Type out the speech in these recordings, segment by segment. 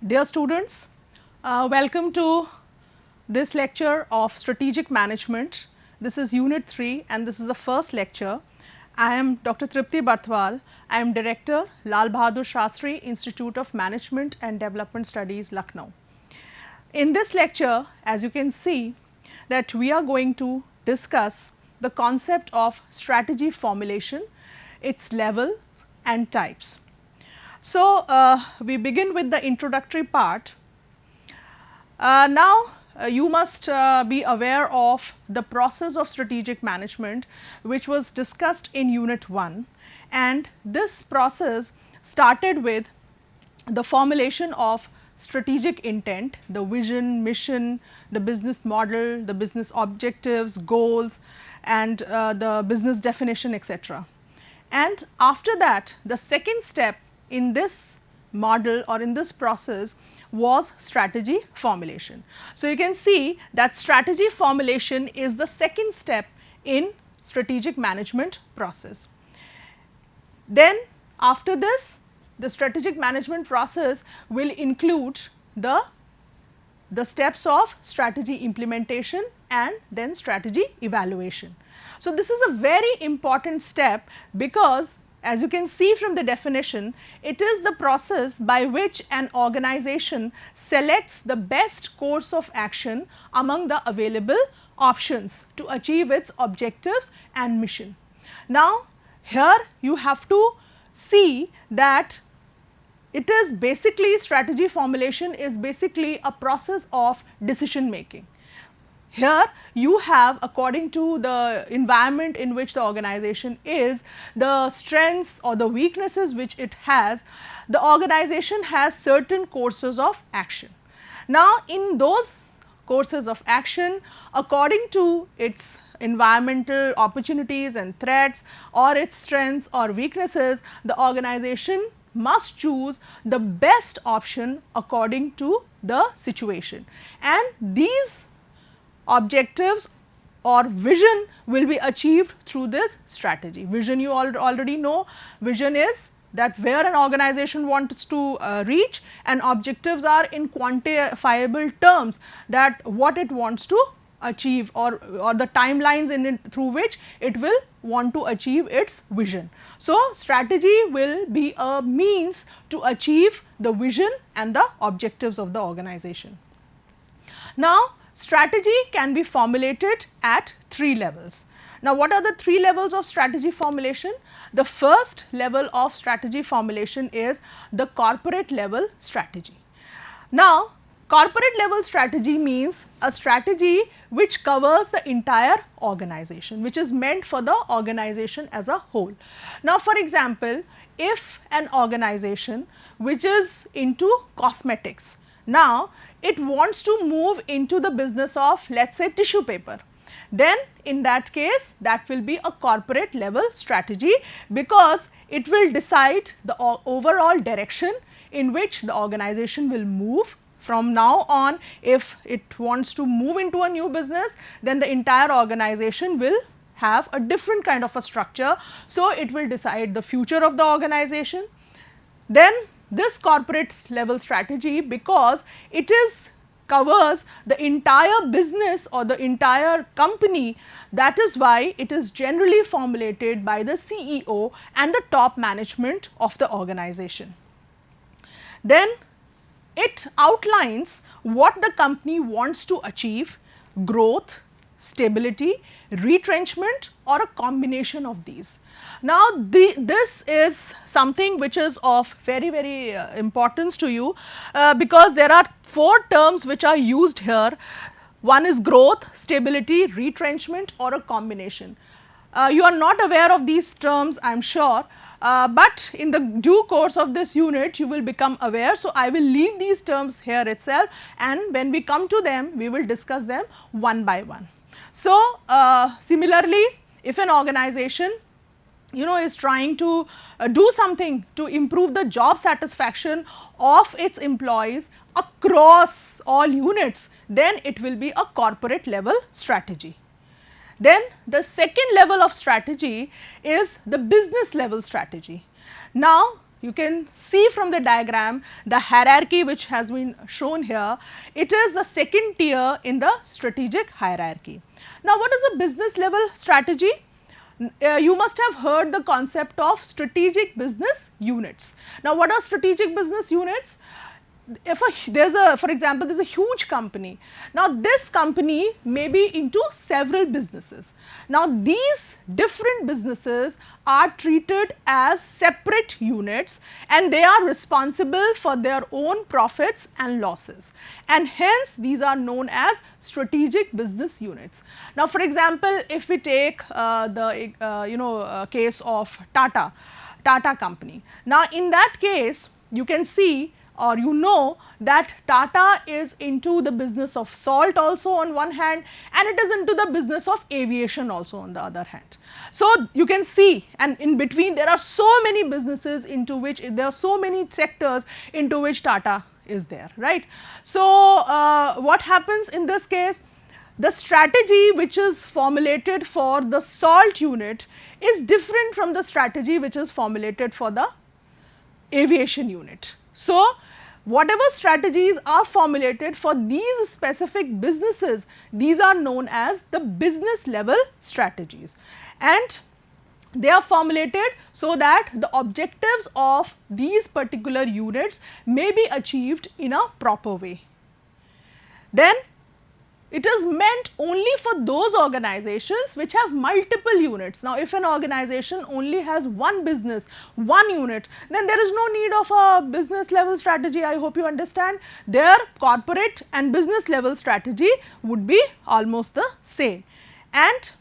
Dear students, welcome to this lecture of strategic management. This is unit 3 and this is the first lecture. I am Dr. Tripti Barthwal. I am Director, Lal Bahadur Shastri Institute of Management and Development Studies, Lucknow. In this lecture, as you can see, that we are going to discuss the concept of strategy formulation, its levels and types. So, we begin with the introductory part. Now, you must be aware of the process of strategic management which was discussed in unit 1, and this process started with the formulation of strategic intent, the vision, mission, the business model, the business objectives, goals and the business definition, etc. And after that, the second step in this model or in this process was strategy formulation. So, you can see that strategy formulation is the second step in strategic management process. Then after this, the strategic management process will include the steps of strategy implementation and then strategy evaluation. So, this is a very important step because as you can see from the definition, it is the process by which an organization selects the best course of action among the available options to achieve its objectives and mission. Now, here you have to see that it is basically strategy formulation is basically a process of decision making. Here you have, according to the environment in which the organization is, the strengths or the weaknesses which it has, the organization has certain courses of action. Now, in those courses of action, according to its environmental opportunities and threats or its strengths or weaknesses, the organization must choose the best option according to the situation, and these objectives or vision will be achieved through this strategy. Vision you already know, vision is that where an organization wants to reach, and objectives are in quantifiable terms, that what it wants to achieve or the timelines in it through which it will want to achieve its vision. So, strategy will be a means to achieve the vision and the objectives of the organization. Now, strategy can be formulated at 3 levels. Now, what are the 3 levels of strategy formulation? The first level of strategy formulation is the corporate level strategy. Now, corporate level strategy means a strategy which covers the entire organization, which is meant for the organization as a whole. Now, for example, if an organization which is into cosmetics, now it wants to move into the business of, let us say, tissue paper, then in that case that will be a corporate level strategy, because it will decide the overall direction in which the organization will move from now on. If it wants to move into a new business, then the entire organization will have a different kind of a structure. So, it will decide the future of the organization. Then this corporate level strategy, because it is covers the entire business or the entire company, that is why it is generally formulated by the CEO and the top management of the organization. Then it outlines what the company wants to achieve: growth, stability, retrenchment, or a combination of these. Now, this is something which is of very importance to you, because there are 4 terms which are used here. One is growth, stability, retrenchment, or a combination. You are not aware of these terms, I am sure, but in the due course of this unit you will become aware. So, I will leave these terms here itself, and when we come to them we will discuss them one by one. So, similarly, if an organization is trying to do something to improve the job satisfaction of its employees across all units, then it will be a corporate level strategy. Then the second level of strategy is the business level strategy. Now, you can see from the diagram the hierarchy which has been shown here. It is the second tier in the strategic hierarchy. Now, what is a business level strategy? You must have heard the concept of strategic business units. Now, what are strategic business units? If for example, there's a huge company. Now, this company may be into several businesses. Now, these different businesses are treated as separate units and they are responsible for their own profits and losses, and hence these are known as strategic business units. Now, for example, if we take the case of Tata company. Now, in that case, you can see or you know that Tata is into the business of salt also on one hand, and it is into the business of aviation also on the other hand. So, you can see, and in between there are so many businesses into which there are so many sectors into which Tata is there, right. So, what happens in this case? The strategy which is formulated for the salt unit is different from the strategy which is formulated for the aviation unit. So, whatever strategies are formulated for these specific businesses, these are known as the business level strategies, and they are formulated so that the objectives of these particular units may be achieved in a proper way. Then it is meant only for those organizations which have multiple units. Now, if an organization only has one business, one unit, then there is no need of a business level strategy. I hope you understand. Their corporate and business level strategy would be almost the same. And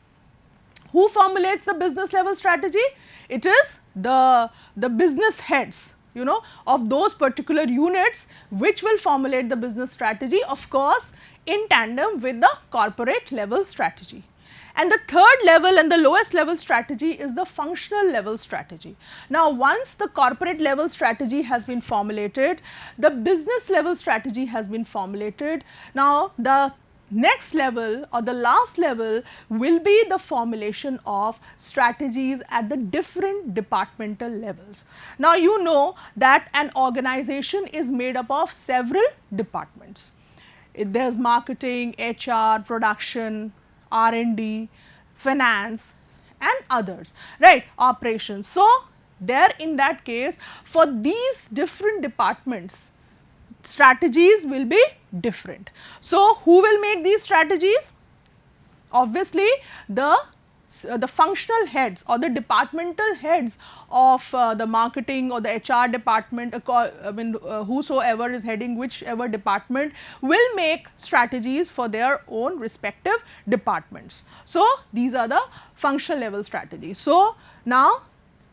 who formulates the business level strategy? It is the business heads, of those particular units which will formulate the business strategy, of course, in tandem with the corporate level strategy. And the third level and the lowest level strategy is the functional level strategy. Now, once the corporate level strategy has been formulated, the business level strategy has been formulated. Now, the next level or the last level will be the formulation of strategies at the different departmental levels. Now, you know that an organization is made up of several departments. There is marketing, HR, production, R&D, finance and others, right, operations. So, there in that case, for these different departments, strategies will be different. So, who will make these strategies? Obviously, the functional heads or the departmental heads of the marketing or the HR department, whosoever is heading whichever department, will make strategies for their own respective departments. So, these are the functional level strategies. So, now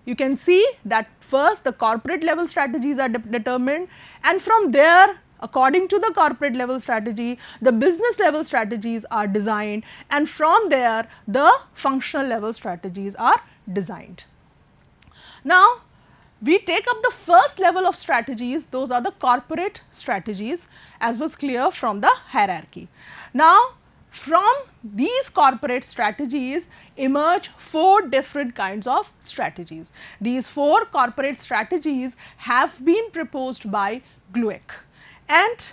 you can see that first the corporate level strategies are determined, and from there, according to the corporate level strategy, the business level strategies are designed, and from there the functional level strategies are designed. Now, we take up the first level of strategies, those are the corporate strategies, as was clear from the hierarchy. Now, from these corporate strategies emerge 4 different kinds of strategies. These 4 corporate strategies have been proposed by GLUEC, and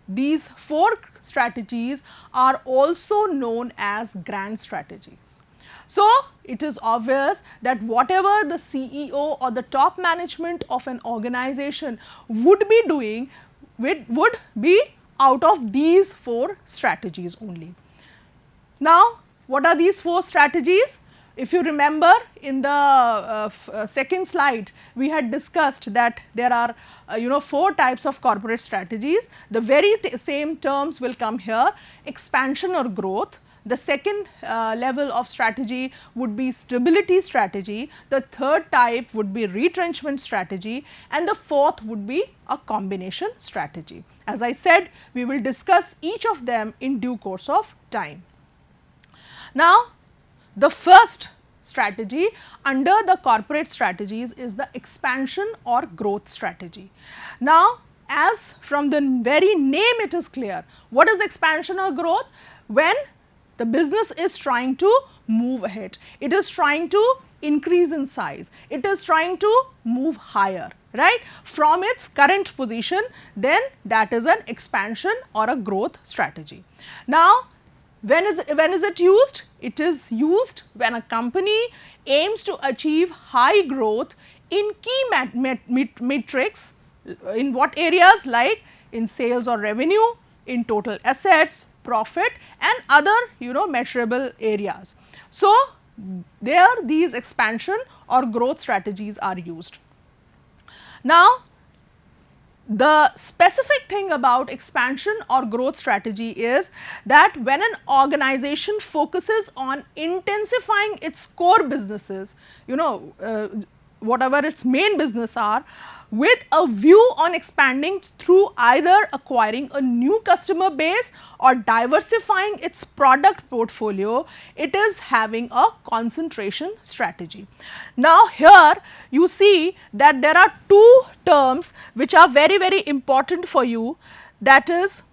these 4 strategies are also known as grand strategies. So, it is obvious that whatever the CEO or the top management of an organization would be doing would be out of these 4 strategies only. Now, what are these 4 strategies? If you remember, in the second slide, we had discussed that there are 4 types of corporate strategies. The very same terms will come here: expansion or growth. The second level of strategy would be stability strategy. The third type would be retrenchment strategy, and the fourth would be a combination strategy. As I said, we will discuss each of them in due course of time. Now, the first strategy under the corporate strategies is the expansion or growth strategy. Now, as from the very name it is clear, what is expansion or growth? When the business is trying to move ahead, it is trying to increase in size. It is trying to move higher, right, from its current position, then that is an expansion or a growth strategy. Now, when is it used? It is used when a company aims to achieve high growth in key metrics. In what areas? Like in sales or revenue, in total assets, profit, and other measurable areas. So, there these expansion or growth strategies are used. Now, the specific thing about expansion or growth strategy is that when an organization focuses on intensifying its core businesses, whatever its main business are, with a view on expanding through either acquiring a new customer base or diversifying its product portfolio, it is having a concentration strategy. Now, here you see that there are two terms which are very, very important for you, that is,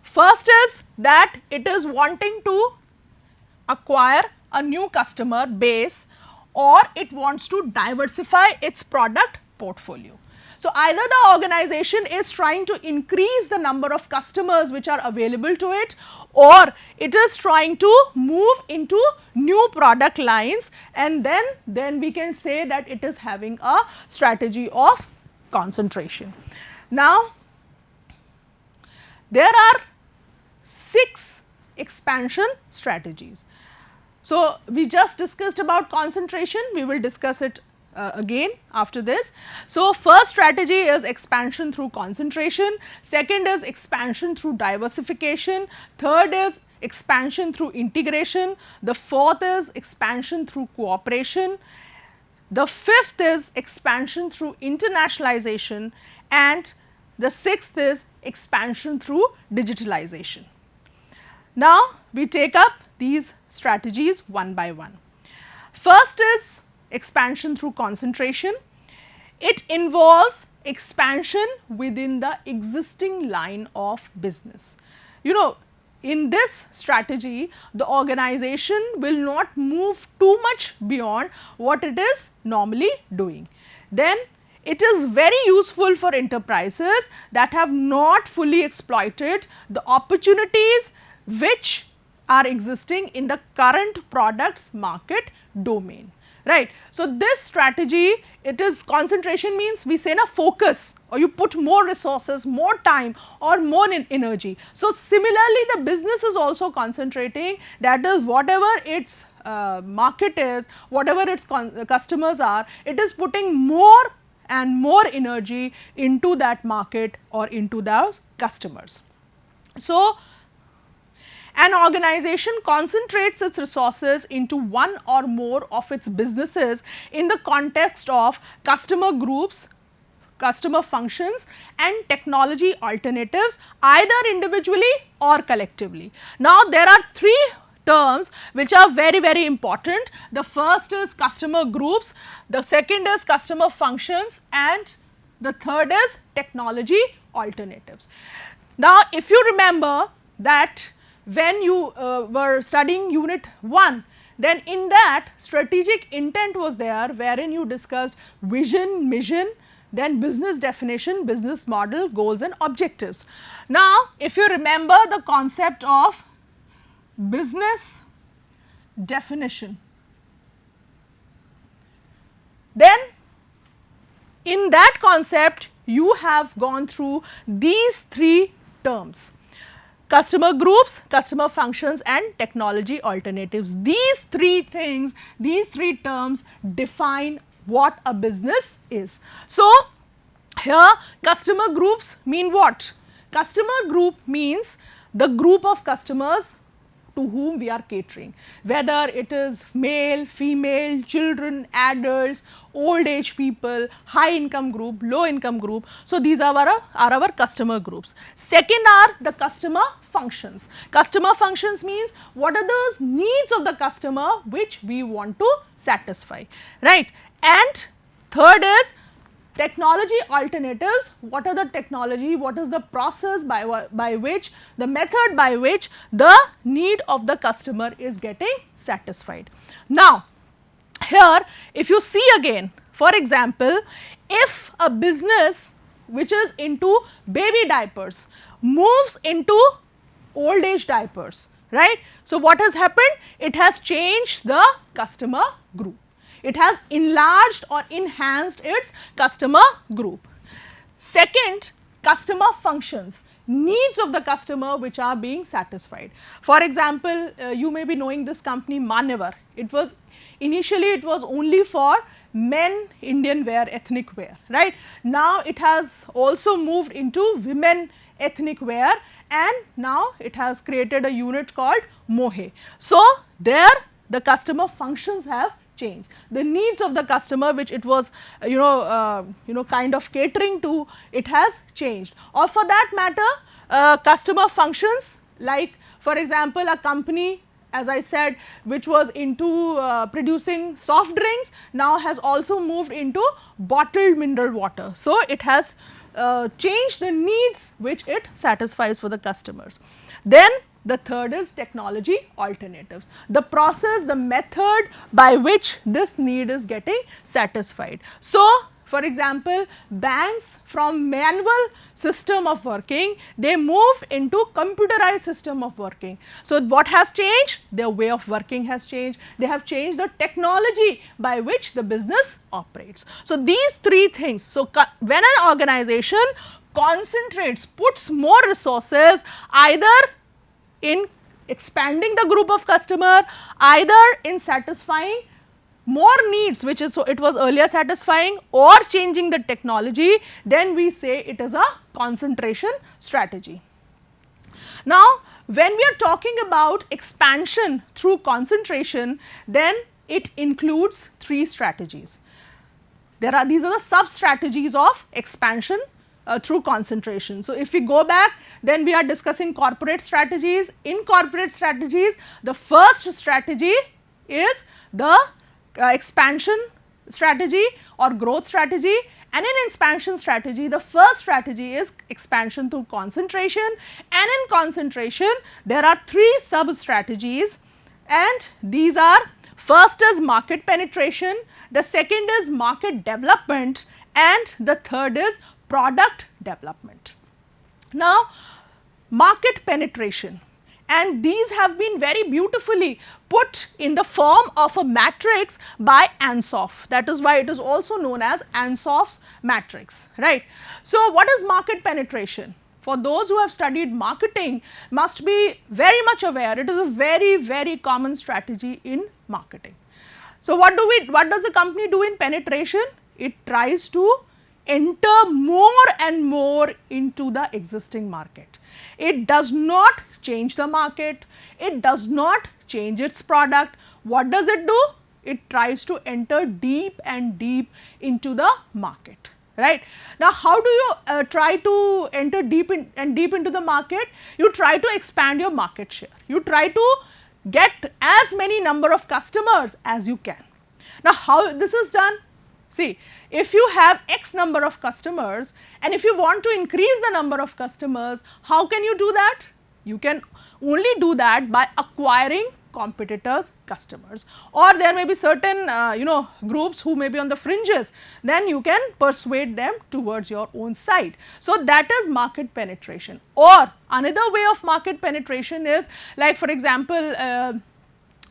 first is that it is wanting to acquire a new customer base, or it wants to diversify its product portfolio. So, either the organization is trying to increase the number of customers which are available to it, or it is trying to move into new product lines, and then we can say that it is having a strategy of concentration. Now, there are 6 expansion strategies. So, we just discussed about concentration, we will discuss it again after this. So, first strategy is expansion through concentration, second is expansion through diversification, third is expansion through integration, the fourth is expansion through cooperation, the fifth is expansion through internationalization, and the sixth is expansion through digitalization. Now, we take up these strategies one by one. First is expansion through concentration. It involves expansion within the existing line of business. In this strategy, the organization will not move too much beyond what it is normally doing. Then it is very useful for enterprises that have not fully exploited the opportunities which are existing in the current products market domain, right. So, this strategy, it is concentration, means we say na focus, or you put more resources, more time or more energy. So, similarly the business is also concentrating, that is whatever its market is, whatever its customers are, it is putting more and more energy into that market or into those customers. So, an organization concentrates its resources into one or more of its businesses in the context of customer groups, customer functions, and technology alternatives, either individually or collectively. Now, there are 3 terms which are very, very important. The first is customer groups, the second is customer functions, and the third is technology alternatives. Now, if you remember that when you were studying unit 1, then in that strategic intent was there, wherein you discussed vision, mission, then business definition, business model, goals and objectives. Now, if you remember the concept of business definition, then in that concept you have gone through these 3 terms: customer groups, customer functions and technology alternatives. These 3 things, these 3 terms define what a business is. So, here customer groups mean what? Customer group means the group of customers to whom we are catering, whether it is male, female, children, adults, old age people, high income group, low income group. So, these are our customer groups. Second are the customer functions. Customer functions means what are those needs of the customer which we want to satisfy, right. And third is technology alternatives. What are the technology, what is the process by which, the method by which the need of the customer is getting satisfied. Now, here if you see again, for example, if a business which is into baby diapers moves into old age diapers, right. So, what has happened? It has changed the customer group. It has enlarged or enhanced its customer group. Second, customer functions, needs of the customer which are being satisfied. For example, you may be knowing this company Manyavar. It was initially it was only for men Indian wear, ethnic wear, right. Now it has also moved into women ethnic wear, and now it has created a unit called Mohe. So, there the customer functions have changed. The needs of the customer which it was kind of catering to, it has changed. Or for that matter, customer functions, like for example, a company, as I said, which was into producing soft drinks, now has also moved into bottled mineral water. So, it has changed the needs which it satisfies for the customers. Then the third is technology alternatives, the process, the method by which this need is getting satisfied. So, for example, banks from manual system of working, they move into computerized system of working. So, what has changed? Their way of working has changed. They have changed the technology by which the business operates. So, these three things. So, when an organization concentrates, puts more resources either in expanding the group of customer, either in satisfying more needs which is it was earlier satisfying, or changing the technology, then we say it is a concentration strategy. Now, when we are talking about expansion through concentration, then it includes three strategies. These are the sub strategies of expansion through concentration. So, if we go back, then we are discussing corporate strategies. In corporate strategies, the first strategy is the expansion strategy or growth strategy, and in expansion strategy, the first strategy is expansion through concentration, and in concentration there are three sub strategies, and these are: first is market penetration, the second is market development, and the third is product development. Now, market penetration, and these have been very beautifully put in the form of a matrix by Ansoff. That is why it is also known as Ansoff's matrix, right. So, what is market penetration? For those who have studied marketing must be very much aware, it is a very common strategy in marketing. So, what does a company do in penetration? It tries to enter more and more into the existing market. It does not change the market, it does not change its product. What does it do? It tries to enter deep and deep into the market, right. Now, how do you try to enter deep into the market? You try to expand your market share, you try to get as many number of customers as you can. Now, how this is done? See, if you have X number of customers and if you want to increase the number of customers, how can you do that? You can only do that by acquiring competitors' customers, or there may be certain groups who may be on the fringes, then you can persuade them towards your own side. So, that is market penetration. Or another way of market penetration is, like for example,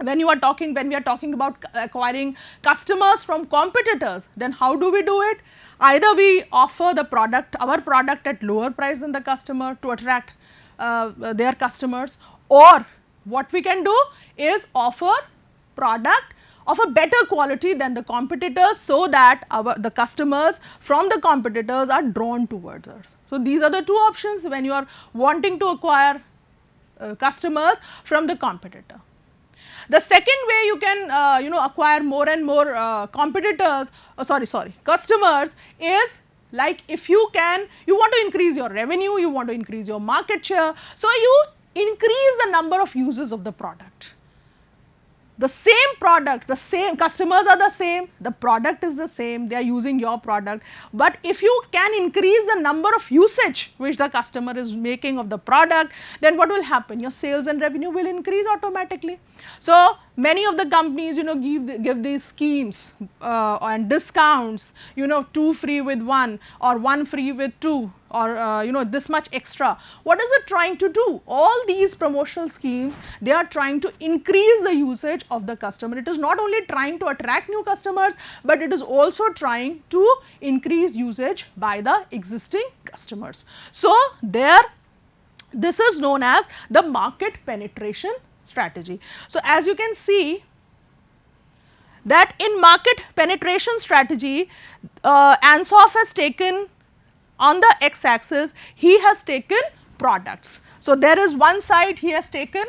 when we are talking about acquiring customers from competitors, then how do we do it? Either we offer our product at lower price than the customer to attract their customers, or what we can do is offer product of a better quality than the competitors, so that the customers from the competitors are drawn towards us. So, these are the two options when you are wanting to acquire customers from the competitor. The second way you can acquire more and more customers is, like if you want to increase your revenue, you want to increase your market share, so you increase the number of users of the product. the same product, the same customers are the same, the product is the same, they are using your product, but if you can increase the number of usage which the customer is making of the product, then what will happen? Your sales and revenue will increase automatically. So many of the companies, you know, give these schemes and discounts, you know, 2 free with 1 or 1 free with 2, or you know, this much extra. What is it trying to do? All these promotional schemes, they are trying to increase the usage of the customer. It is not only trying to attract new customers, but it is also trying to increase usage by the existing customers. So this is known as the market penetration strategy. So as you can see that in market penetration strategy, Ansoff has taken on the x-axis, he has taken products. So there is one side he has taken,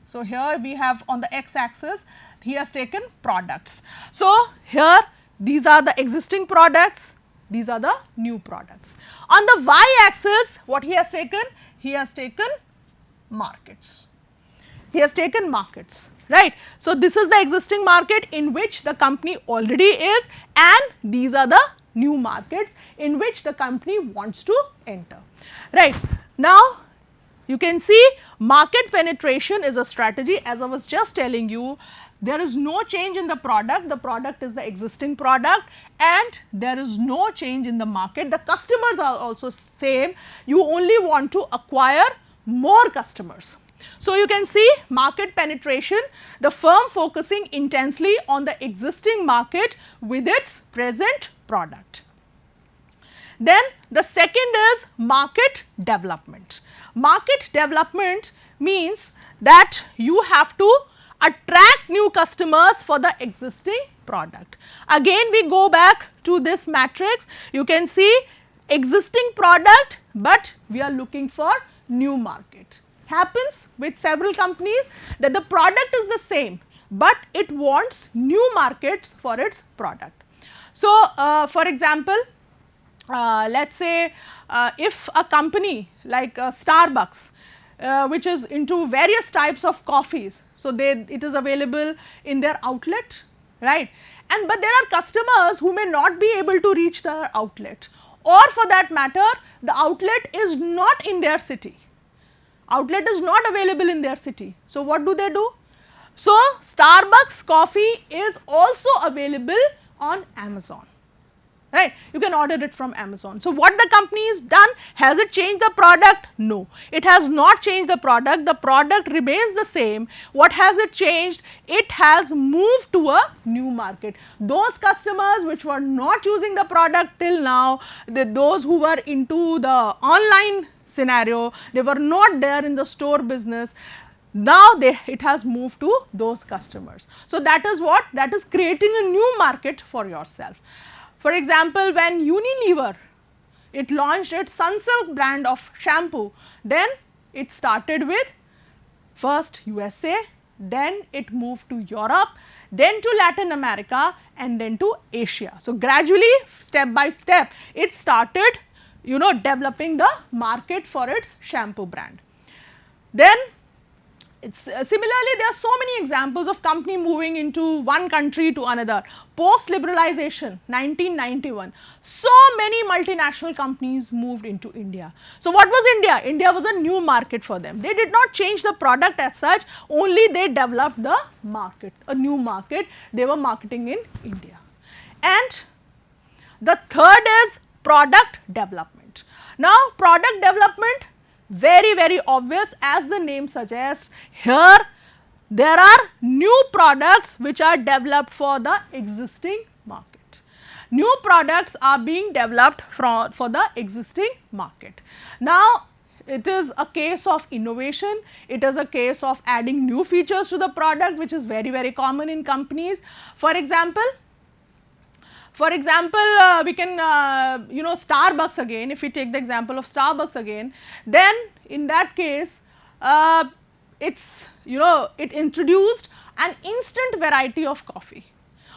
so here we have on the x-axis, he has taken products. So here these are the existing products, these are the new products. On the y-axis, what he has taken? He has taken markets. He has taken markets, right. So this is the existing market in which the company already is, and these are the new markets in which the company wants to enter, right. Now you can see market penetration is a strategy. As I was just telling you, there is no change in the product is the existing product, and there is no change in the market. The customers are also same, you only want to acquire more customers. So you can see market penetration, the firm focusing intensely on the existing market with its present product. Then the second is market development. Market development means that you have to attract new customers for the existing product. Again we go back to this matrix, you can see existing product, but we are looking for new market. Happens with several companies that the product is the same, but it wants new markets for its product. So for example, let us say if a company like Starbucks, which is into various types of coffees, so it is available in their outlet, right, and but there are customers who may not be able to reach the outlet, or for that matter the outlet is not in their city, outlet is not available in their city. So what do they do? So Starbucks coffee is also available on Amazon, right, you can order it from Amazon. So what the company has done, has it changed the product? No, it has not changed the product remains the same. What has it changed? It has moved to a new market. Those customers which were not using the product till now, those who were into the online scenario, they were not there in the store business, now it has moved to those customers. So that is what? That is creating a new market for yourself. For example, when Unilever, it launched its Sunsilk brand of shampoo, then it started with first USA, then it moved to Europe, then to Latin America, and then to Asia. So gradually, step by step, it started, you know, developing the market for its shampoo brand. Then it's similarly there are so many examples of company moving into one country to another. Post liberalization 1991, so many multinational companies moved into India. So what was India? India was a new market for them. They did not change the product as such, only they developed the market, a new market they were marketing in India. And the third is product development. Now product development, very obvious, as the name suggests, here there are new products which are developed for the existing market. New products are being developed for the existing market. Now it is a case of innovation, it is a case of adding new features to the product, which is very common in companies. For example, we can, you know, Starbucks again, if we take the example of Starbucks again, then in that case, it's, you know, it introduced an instant variety of coffee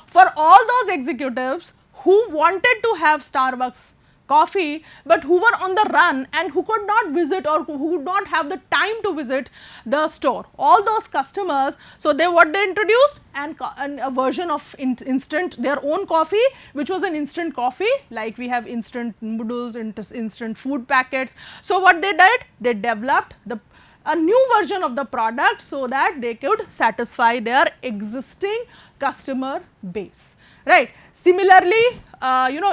for all those executives who wanted to have Starbucks coffee, but who were on the run and who could not visit or who would not have the time to visit the store. All those customers, so what they introduced, and a version of instant, their own coffee, which was an instant coffee, like we have instant noodles, instant food packets. So what they did, they developed a new version of the product so that they could satisfy their existing customer base, right. Similarly,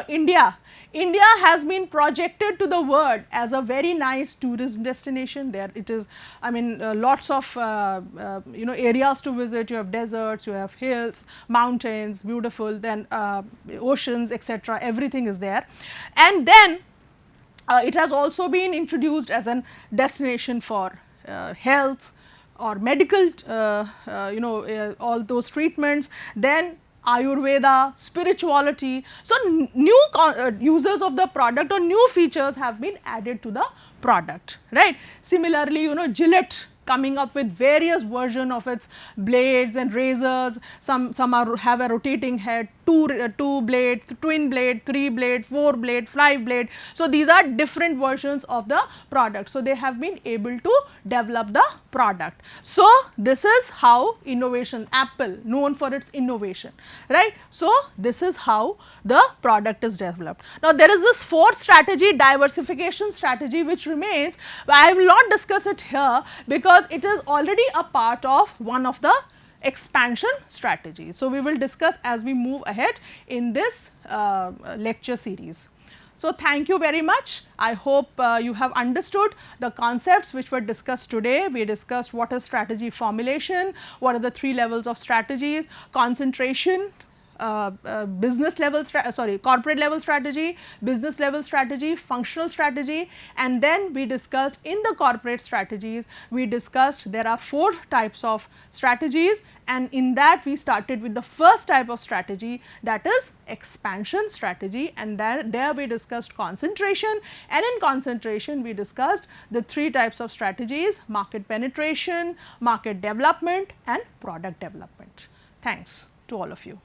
India has been projected to the world as a very nice tourist destination. There it is, I mean, lots of areas to visit. You have deserts, you have hills, mountains, beautiful, then oceans, etc. Everything is there. And then it has also been introduced as a destination for health or medical, all those treatments, then Ayurveda, spirituality. So, new users of the product or new features have been added to the product, right. Similarly, Gillette coming up with various version of its blades and razors. Some have a rotating head, two blade, twin blade, 3 blade, 4 blade, 5 blade. So these are different versions of the product. So they have been able to develop the product. So this is how innovation, Apple known for its innovation, right. So this is how the product is developed. Now there is this fourth strategy, diversification strategy, which remains. I will not discuss it here because it is already a part of one of the expansion strategies. So we will discuss as we move ahead in this lecture series. So thank you very much. I hope you have understood the concepts which were discussed today. We discussed what is strategy formulation, what are the 3 levels of strategies, concentration, business level corporate level strategy, business level strategy, functional strategy, and then we discussed in the corporate strategies, we discussed there are 4 types of strategies, and in that we started with the first type of strategy, that is expansion strategy, and there we discussed concentration, and in concentration we discussed the 3 types of strategies: market penetration, market development, and product development. Thanks to all of you.